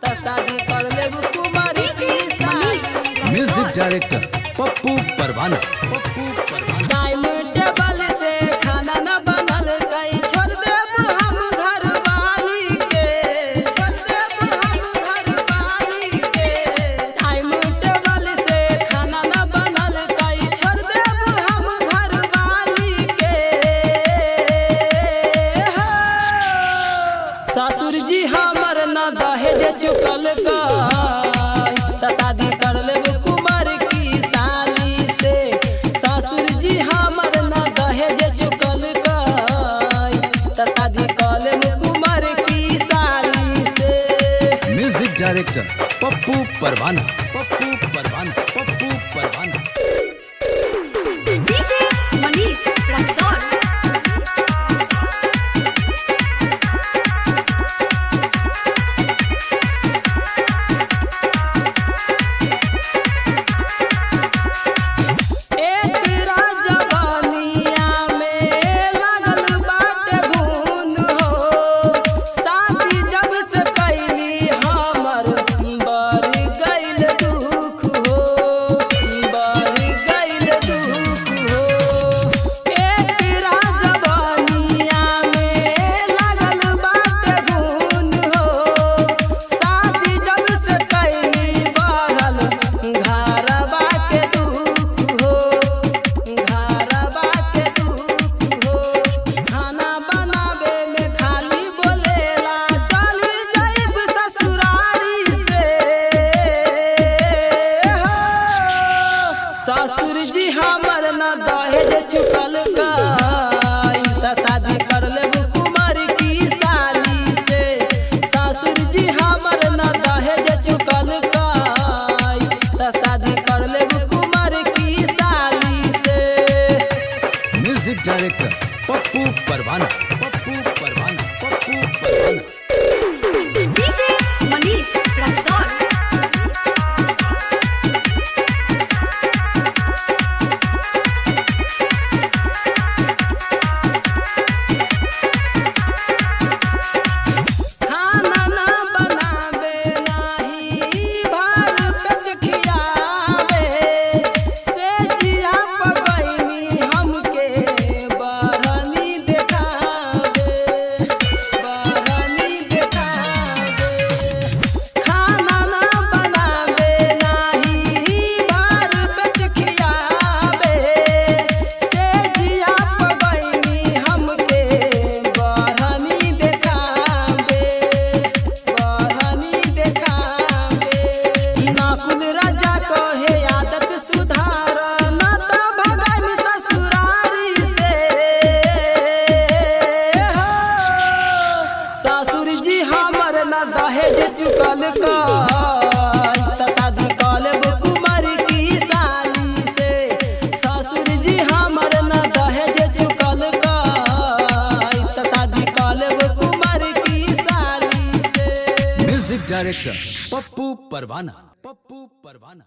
शादी कर ले कुमार की साली। म्यूजिक डायरेक्टर पप्पू परवाना। डाइनिंग टेबल से खाना न बनल कई छोड़ देब हम घर वाली के, छोड़ देब हम घर वाली के। डाइनिंग टेबल से खाना न बनल कई छोड़ देब हम घर वाली के। ससुर जी हमर न दहेज चुकल का, शादी कर लेब कुमार की साली से। ससुर जी हमर न दहेज चुकल का, शादी कर लेब कुमार की साली से। म्यूजिक डायरेक्टर पप्पू परवाना। पप्पू परवाना। पप्पू परवाना। डीजे मनीष रक्सौल। ससुर जी हमर न दहेज चुकल का, शादी कर लेब कुमार की साली से। ससुर जी हमर न दहेज चुकल का, शादी कर लेब कुमार की साली से। म्यूजिक डायरेक्टर पप्पू परवाना। पप्पू परवाना। पप्पू परवाना। डीजे मनीष रक्सौल। ससुर जी हमर न दहेज चुकल का, शादी कर लेब कुमार की साली से। ससुर जी हमर न दहेज चुकल का, शादी कर लेब कुमार की साली से। म्यूजिक डायरेक्टर पप्पू परवाना। पप्पू परवाना।